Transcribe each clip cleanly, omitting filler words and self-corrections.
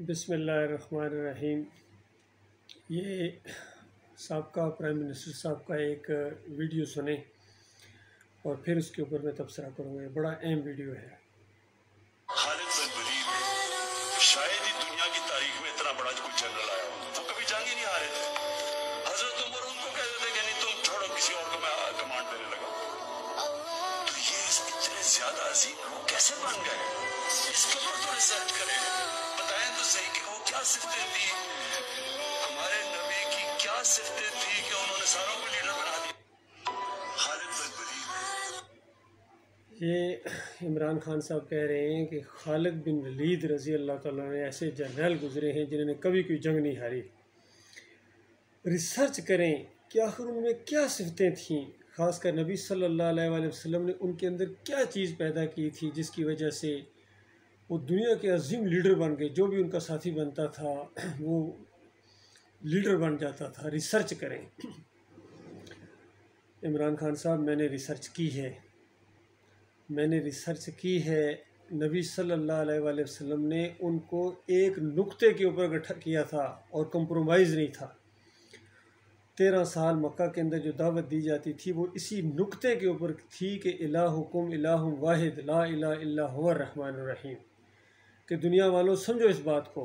बिस्मिल्लाहिर्रहमानिर्रहीम। ये साबका प्राइम मिनिस्टर साहब का एक वीडियो सुने और फिर उसके ऊपर मैं तबसरा करूँगा। ये बड़ा अहम वीडियो है। खालिद बिन वलीद शायद ही दुनिया की तारीख में इतना बड़ा कोई जनरल आया हो। वो कभी जंग ही नहीं हारे थे। हजरत उमर उनको कहते थे कि नहीं तुम छोड़ो, किसी और को मैं कमांड देने लगा। तो ये इतने ज्यादा अजीम लोग कैसे बन गए? इसके ऊपर तो रिसर्च करें, बताएं तो सही कि वो क्या सिफ्तें थी, हमारे नबी की क्या सिफ्तें थी कि उन्होंने सारों को लीडर बना दिया। खालिद बिन वलीद ये इमरान खान साहब कह रहे हैं कि खालिद बिन वलीद रज़ी अल्लाह तआला ने ऐसे जर्नल गुजरे हैं जिन्होंने कभी कोई जंग नहीं हारी। रिसर्च करें कि आखिर उनमें क्या सिफतें थीं, ख़ासकर नबी सल्लल्लाहु अलैहि वसल्लम ने उनके अंदर क्या चीज़ पैदा की थी जिसकी वजह से वो दुनिया के अजीम लीडर बन गए। जो भी उनका साथी बनता था वो लीडर बन जाता था। रिसर्च करें। इमरान खान साहब, मैंने रिसर्च की है। नबी सल्लल्लाहु अलैहि वसल्लम ने उनको एक नुक्ते के ऊपर इकट्ठा किया था और कंप्रोमाइज़ नहीं था। 13 साल मक्का के अंदर जो दावत दी जाती थी वो इसी नुक्ते के ऊपर थी कि इलाहुकुम इलाहुम वाहिद ला इलाहा इल्ला हुवर रहमानुर रहीम, कि दुनिया वालों समझो इस बात को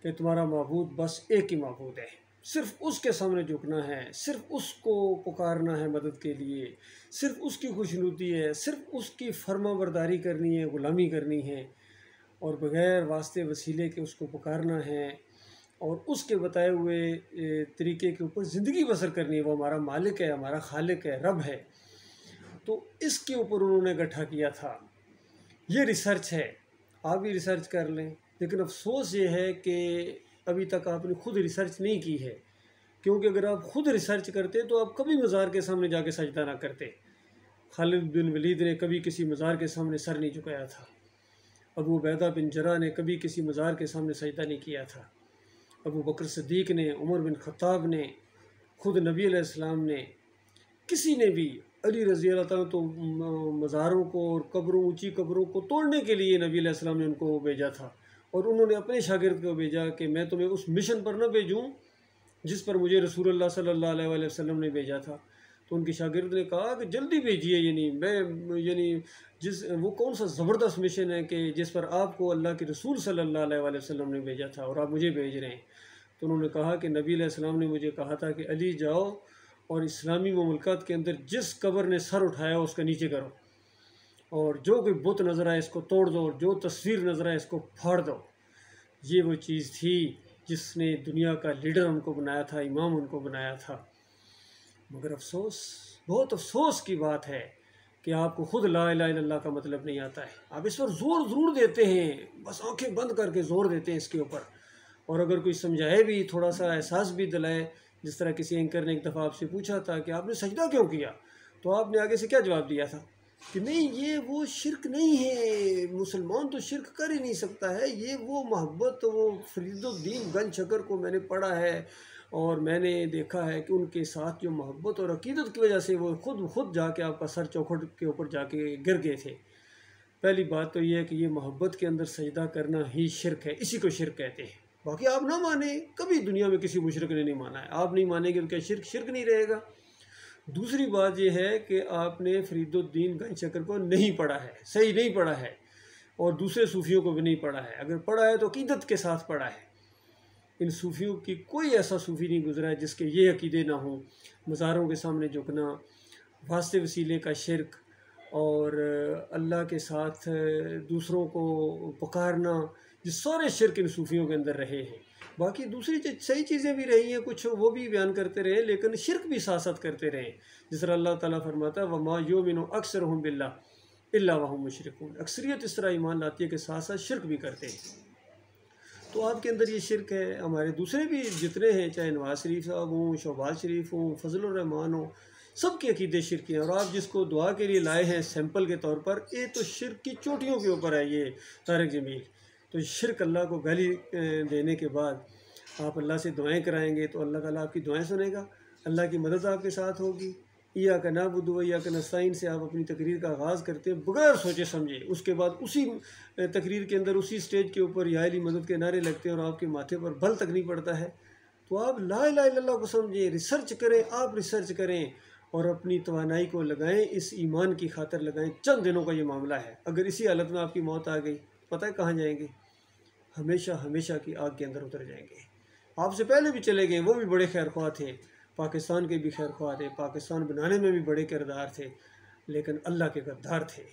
कि तुम्हारा माबूद बस एक ही माबूद है, सिर्फ उसके सामने झुकना है, सिर्फ उसको पुकारना है मदद के लिए, सिर्फ उसकी खुशनुदी है, सिर्फ उसकी फर्माबरदारी करनी है, ग़ुलामी करनी है और बग़ैर वास्ते वसीले के उसको पुकारना है और उसके बताए हुए तरीके के ऊपर ज़िंदगी बसर करनी है। वो हमारा मालिक है, हमारा खालिक है, रब है। तो इसके ऊपर उन्होंने इकट्ठा किया था। ये रिसर्च है, आप भी रिसर्च कर लें। लेकिन अफसोस ये है कि अभी तक आपने खुद रिसर्च नहीं की है, क्योंकि अगर आप खुद रिसर्च करते तो आप कभी मज़ार के सामने जाके सजदा ना करते। खालिद बिन वलीद ने कभी किसी मज़ार के सामने सर नहीं झुकाया था। अबू उबैदा बिन जर्राह ने कभी किसी मज़ार के सामने सजदा नहीं किया था। अबू बकर सिद्दीक़ ने, उमर बिन ख़त्ताब ने, खुद नबी अलैहिस्सलाम ने, किसी ने भी, अली रज़ी अल्लाह तआला तो मज़ारों को और कब्रों, ऊंची कब्रों को तोड़ने के लिए नबी अलैहिस्सलाम ने उनको भेजा था। और उन्होंने अपने शागिर्द को भेजा कि मैं तुम्हें उस मिशन पर न भेजूँ जिस पर मुझे रसूलुल्लाह सल्लल्लाहु अलैहि वसल्लम ने भेजा था। तो उनके शागिर्द ने कहा कि जल्दी भेजिए, वो कौन सा ज़बरदस्त मिशन है कि जिस पर आपको अल्लाह के रसूल सल्लल्लाहु अलैहि वसल्लम ने भेजा था और आप मुझे भेज रहे हैं। तो उन्होंने कहा कि नबी अलैहिस्सलाम ने मुझे कहा था कि अली जाओ और इस्लामी मुमलकत के अंदर जिस कब्र ने सर उठाया उसका नीचे करो, और जो कोई बुत नज़र आए इसको तोड़ दो, और जो तस्वीर नज़र आए इसको फाड़ दो। ये वो चीज़ थी जिसने दुनिया का लीडर उनको बनाया था, इमाम उनको बनाया था। मगर अफसोस, बहुत अफसोस की बात है कि आपको खुद ला इलाहा इल्लल्लाह का मतलब नहीं आता है। आप इस पर ज़ोर ज़रूर देते हैं, बस आंखें बंद करके ज़ोर देते हैं इसके ऊपर। और अगर कोई समझाए भी, थोड़ा सा एहसास भी दिलाए, जिस तरह किसी एंकर ने एक दफ़ा आपसे पूछा था कि आपने सजदा क्यों किया, तो आपने आगे से क्या जवाब दिया था कि नहीं, ये वो शिरक नहीं है, मुसलमान तो शिरक कर ही नहीं सकता है। ये वो मोहब्बत, वो फरीदुद्दीन गंज शकर को मैंने पढ़ा है और मैंने देखा है कि उनके साथ जो मोहब्बत और अकीदत की वजह से वो खुद जाके आपका सर चौखट के ऊपर जाके गिर गए थे। पहली बात तो ये है कि ये मोहब्बत के अंदर सजदा करना ही शिरक है, इसी को शिरक कहते हैं। बाकी आप ना माने, कभी दुनिया में किसी मुशरिक ने नहीं माना है। आप नहीं मानेंगे तो क्या शिरक नहीं रहेगा। दूसरी बात यह है कि आपने फरीदुद्दीन गंज शकर को नहीं पढ़ा है, सही नहीं पढ़ा है, और दूसरे सूफियों को भी नहीं पढ़ा है। अगर पढ़ा है तो अकीदत के साथ पढ़ा है। इन सूफियों की कोई ऐसा सूफी नहीं गुजरा है जिसके ये अकीदे ना हों। मज़ारों के सामने झुकना, वास्ते वसीले का शिरक और अल्लाह के साथ दूसरों को पुकारना, ये सारे शिरक इन सूफियों के अंदर रहे हैं। बाकी दूसरी सही चीज़ें भी रही हैं, कुछ वो भी बयान करते रहे, लेकिन शिरक भी साथ साथ करते रहे। जिस तरह अल्लाह ताला फरमाता है वमा युमिनु अक्सरुहुम बिल्लाह इल्ला वहुम मुशरिकून, अक्सरियत इस तरह ईमान लाती है कि साथ साथ शिरक भी करते हैं। तो आपके अंदर ये शिरक है। हमारे दूसरे भी जितने हैं, चाहे नवाज शरीफ साहब हों, शहबाज शरीफ हों, फजलुर रहमान हो, सबके अकीदे शिरक हैं। और आप जिसको दुआ के लिए लाए हैं सैंपल के तौर पर, ये तो शिरक की चोटियों के ऊपर है ये तारिक जमील। तो शिरक अल्लाह को गाली देने के बाद आप अल्लाह से दुआएं कराएंगे तो अल्लाह ताला आपकी दुआएं सुनेगा, अल्लाह की मदद आपके साथ होगी। इय्या का नाबुदु व इय्या का नस्ताईन से आप अपनी तकरीर का आगाज़ करते हैं बगैर सोचे समझे। उसके बाद उसी तकरीर के अंदर उसी स्टेज के ऊपर या अली मदद के नारे लगते हैं और आपके माथे पर बल तक नहीं पड़ता है। तो आप ला इलाहा इल्लल्लाह को समझें, रिसर्च करें, आप रिसर्च करें और अपनी तवानाई को लगाएं, इस ईमान की खातर लगाएं। चंद दिनों का ये मामला है। अगर इसी हालत में आपकी मौत आ गई, पता है कहाँ जाएंगे? हमेशा हमेशा की आग के अंदर उतर जाएंगे। आपसे पहले भी चले गए, वो भी बड़े खैर ख्वाह थे, पाकिस्तान के भी खैर ख्वाह थे, पाकिस्तान बनाने में भी बड़े किरदार थे, लेकिन अल्लाह के गद्दार थे।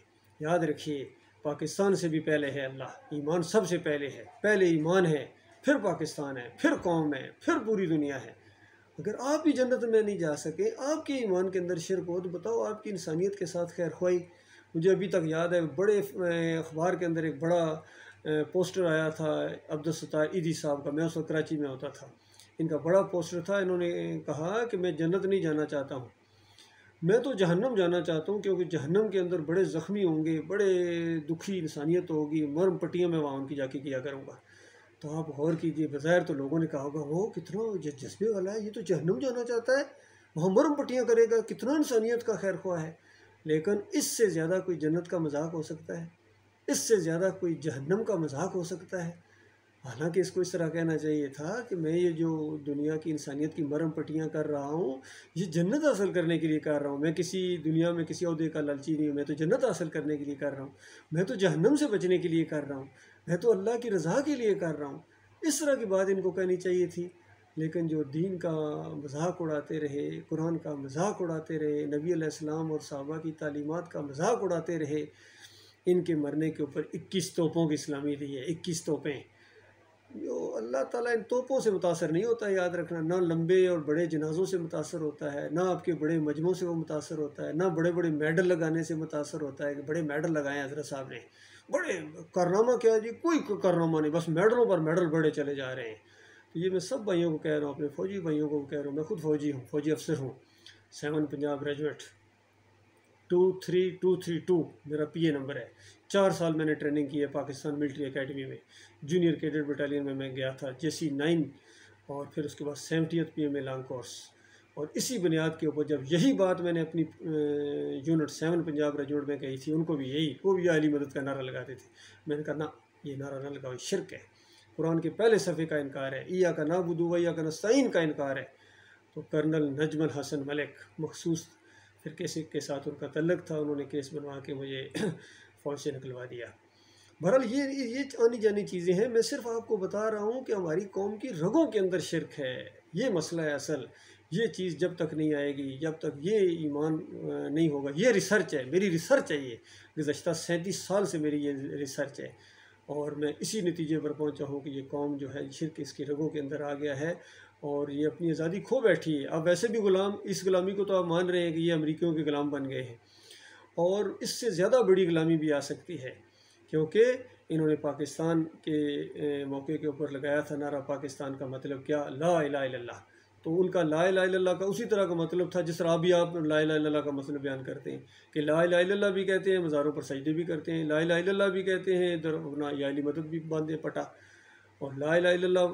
याद रखिए, पाकिस्तान से भी पहले है अल्लाह। ईमान सबसे पहले है। पहले ईमान है, फिर पाकिस्तान है, फिर कौम है, फिर पूरी दुनिया है। अगर आप ही जन्नत में नहीं जा सके, आपके ईमान के अंदर शिरक हो, तो बताओ आपकी इंसानियत के साथ खैर ख्वाही। मुझे अभी तक याद है, बड़े अखबार के अंदर एक बड़ा पोस्टर आया था अब्दुल सत्तार ईदी साहब का। मैं उस वक्त कराची में होता था। इनका बड़ा पोस्टर था। इन्होंने कहा कि मैं जन्नत नहीं जाना चाहता हूँ, मैं तो जहन्नम जाना चाहता हूँ, क्योंकि जहन्नम के अंदर बड़े ज़ख्मी होंगे, बड़े दुखी इंसानियत होगी, मरम पट्टियाँ मैं वहाँ उनकी जाके किया करूँगा। तो आप गौर कीजिए, बज़ाहिर तो लोगों ने कहा होगा वो कितना जज्बे वाला है, ये तो जहन्नम जाना चाहता है, वहाँ मरम पट्टियाँ करेगा, कितना इंसानियत का खैर ख्वाह है। लेकिन इससे ज़्यादा कोई जन्नत का मजाक हो सकता है? इससे ज़्यादा कोई जहन्नम का मजाक हो सकता है? हालांकि इसको इस तरह कहना चाहिए था कि मैं ये जो दुनिया की इंसानियत की मरम पट्टियाँ कर रहा हूँ, ये जन्नत हासिल करने के लिए कर रहा हूँ। मैं किसी दुनिया में किसी ओहदे का लालची नहीं हूँ, मैं तो जन्नत हासिल करने के लिए कर रहा हूँ, मैं तो जहन्नम से बचने के लिए कर रहा हूँ, मैं तो अल्लाह की रज़ा के लिए कर रहा हूँ। इस तरह की बात इनको कहनी चाहिए थी। लेकिन जो दीन का मजाक उड़ाते रहे, कुरान का मजाक उड़ाते रहे, नबी अलैहिस्सलाम और सहाबा की तालीमात का मजाक उड़ाते रहे, इनके मरने के ऊपर 21 तोपों की इस्लामी दी है। 21 तोपें। जो अल्लाह ताला इन तोपों से मुतासर नहीं होता है, याद रखना। ना लंबे और बड़े जनाजों से मुतासर होता है, ना आपके बड़े मजमों से वो मुतासर होता है, ना बड़े बड़े मेडल लगाने से मुतासर होता है कि बड़े मेडल लगाए हज़रत साहब ने, बड़े कारनामा क्या है जी, कोई कारनामा नहीं, बस मेडलों पर मेडल बड़े चले जा रहे हैं। तो ये मैं सब भाइयों को कह रहा हूँ, अपने फ़ौजी भाइयों को कह रहा हूँ। मैं खुद फ़ौजी हूँ, फ़ौजी अफसर हूँ, 7 पंजाब रेजिमेंट 23232 मेरा PA नंबर है। 4 साल मैंने ट्रेनिंग की है पाकिस्तान मिलिट्री एकेडमी में। जूनियर कैडेट बटालियन में मैं गया था, JC 9, और फिर उसके बाद 70th PMA लॉन्ग कोर्स। और इसी बुनियाद के ऊपर जब यही बात मैंने अपनी यूनिट 7 पंजाब रेजिमेंट में कही थी, उनको भी यही, वो भी अली मदद का नारा लगाते थे। मैंने कहा ना, ये नारा ना लगाओ, शिरक है। कुरान के पहले सफ़े का इनकार है, इय्या का नाबुदु व इय्या का नस्ताईन का इनकार है। तो कर्नल नजमुल हसन मलिक मखसूस फिरके के साथ उनका तल्लक था, उन्होंने केस बनवा के मुझे फ़ौज से निकलवा दिया। बहरहाल ये आनी जानी चीज़ें हैं। मैं सिर्फ आपको बता रहा हूँ कि हमारी कौम की रगों के अंदर शिरक है, ये मसला है असल। ये चीज़ जब तक नहीं आएगी, जब तक ये ईमान नहीं होगा, ये रिसर्च है, मेरी रिसर्च है, ये गुज़श्ता 37 साल से मेरी ये रिसर्च है, और मैं इसी नतीजे पर पहुँचा हूँ कि ये कौम जो है शिरक इसकी रगों के अंदर आ गया है और ये अपनी आज़ादी खो बैठी है। अब वैसे भी गुलाम, इस गुलामी को तो आप मान रहे हैं कि ये अमेरिकियों के गुलाम बन गए हैं, और इससे ज़्यादा बड़ी गुलामी भी आ सकती है, क्योंकि इन्होंने पाकिस्तान के मौके के ऊपर लगाया था नारा, पाकिस्तान का मतलब क्या, ला इलाहा इल्लल्लाह। तो उनका ला इलाहा इल्लल्लाह का उसी तरह का मतलब था जिस तरह अभी आप ला इलाहा इल्लल्लाह का मतलब बयान करते हैं कि ला इलाहा इल्लल्लाह भी कहते हैं, मज़ारों पर सजदे भी करते हैं, ला इलाहा इल्लल्लाह भी कहते हैं, इधर अपना या अली मदद भी बांधे पटा, और ला इलाहा इल्लल्लाह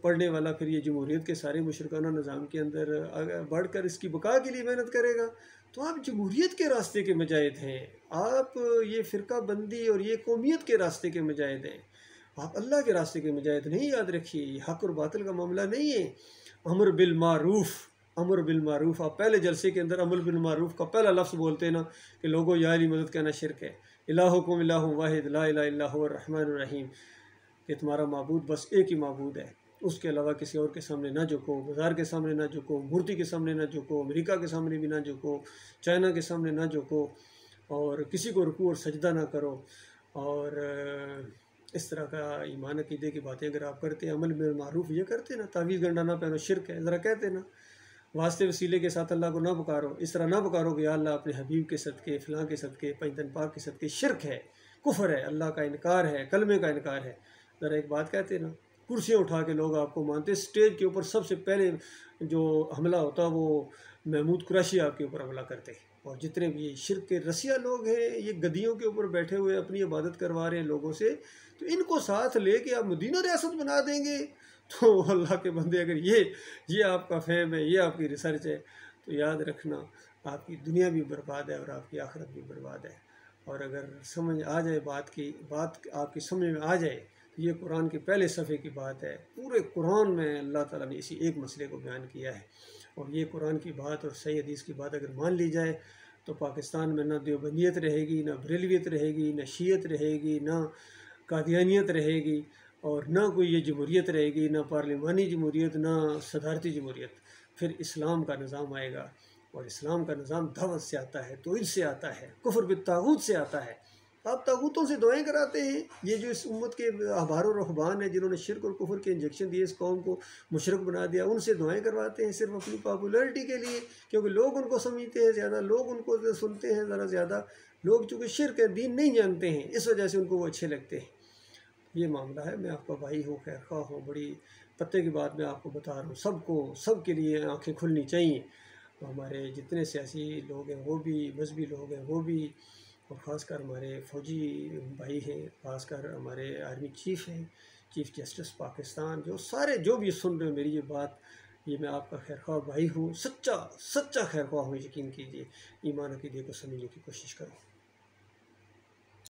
पढ़ने वाला फिर ये जमहूरियत के सारे मुशरकाना निज़ाम के अंदर बढ़कर इसकी बका के लिए मेहनत करेगा। तो आप जमहूरियत के रास्ते के मुजाहिद हैं, आप ये फ़िरका बंदी और ये कौमियत के रास्ते के मुजाहिद हैं, आप अल्लाह के रास्ते के मुजाहिद नहीं। याद रखिए, ये हक़ और बातिल का मामला नहीं है। अमर बिल मारूफ़, अमर बिल मारूफ़, आप पहले जलसे के अंदर अमर बिल मारूफ़ का पहला लफ्ज़ बोलते हैं ना कि लोगों या अली मदद कहना शिरक है। इलाहुकुम इलाहुन वाहिद ला इलाहा इल्ला हुवर रहमानुर रहीम, कि तुम्हारा माबूद बस एक ही माबूद है, उसके अलावा किसी और के सामने ना झुको, बाज़ार के सामने ना झुको, मूर्ति के सामने ना झुको, अमेरिका के सामने भी ना झुको, चाइना के सामने ना झुको, और किसी को रुकू और सजदा ना करो। और इस तरह का ईमान अक़ीदे की बातें अगर आप करते हैं, अमल में मारूफ़ ये करते ना, तावीज़ गंडा ना पहनो शिरक है, ज़रा कहते ना, वास्ते वसीले के साथ अल्लाह को ना पुकारो, इस तरह ना पुकारो कि या अल्लाह अपने हबीब के सदक़े, फ़लाँ के सदक़े, पंजतन पाक के सदक़े। शिरक है, कुफ़र है, अल्लाह का इनकार है, कलमे का इनकार है। ज़रा एक बात कहते ना, कुर्सियाँ उठा के लोग आपको मानते, स्टेज के ऊपर सबसे पहले जो हमला होता वो महमूद कुरैशी आपके ऊपर हमला करते, और जितने भी शिरक के रसिया लोग हैं, ये गद्दियों के ऊपर बैठे हुए अपनी इबादत करवा रहे हैं लोगों से, तो इनको साथ ले के आप मदीना रियासत बना देंगे। तो अल्लाह के बंदे, अगर ये आपका फ़हम है, ये आपकी रिसर्च है, तो याद रखना आपकी दुनिया भी बर्बाद है और आपकी आखिरत भी बर्बाद है। और अगर समझ आ जाए बात आपकी समझ में आ जाए तो ये कुरान के पहले सफ़े की बात है। पूरे कुरान में अल्लाह ताला ने इसी एक मसले को बयान किया है। और ये कुरान की बात और सही हदीस की बात अगर मान ली जाए तो पाकिस्तान में ना देवबंदियत रहेगी, ना बरेलवियत रहेगी, ना शीयत रहेगी, ना कादियानियत रहेगी, और ना कोई ये जमहूरियत रहेगी, ना पार्लिमानी जमहूरियत, ना सदारती जमहूरियत। फिर इस्लाम का निज़ाम आएगा। और इस्लाम का निज़ाम दावत से आता है, तौहीद से आता है, कुफ्र बित तागूत से आता है। आप तागूतों से दुआएं कराते हैं। ये जो इस उम्मत के अहबार और रहबान हैं जिन्होंने शिर्क और कुफ्र के इंजेक्शन दिए, इस कौम को मुशरक बना दिया, उनसे दुआएं करवाते हैं सिर्फ अपनी पॉपुलैरिटी के लिए, क्योंकि लोग उनको समझते हैं ज़्यादा, लोग उनको सुनते हैं ज़रा ज़्यादा। लोग चूँकि शिर्क है, दीन नहीं जानते हैं, इस वजह से उनको वो अच्छे लगते हैं। ये मामला है। मैं आपका भाई हूँ, खैर ख़्वाह हूँ। बड़ी पत्ते की बात मैं आपको बता रहा हूँ। सब के लिए आँखें खुलनी चाहिए। हमारे जितने सियासी लोग हैं वो भी, मजहबी लोग हैं वो भी, और ख़ासकर हमारे फ़ौजी भाई हैं, ख़ासकर हमारे आर्मी चीफ़ हैं, चीफ़ जस्टिस पाकिस्तान, जो सारे जो भी सुन रहे हो मेरी ये बात, ये मैं आपका खैर ख्वाह भाई हूँ, सच्चा खैर ख्वाह हूँ। यकीन कीजिए, ईमान अक़ीदे को समझने की कोशिश करो।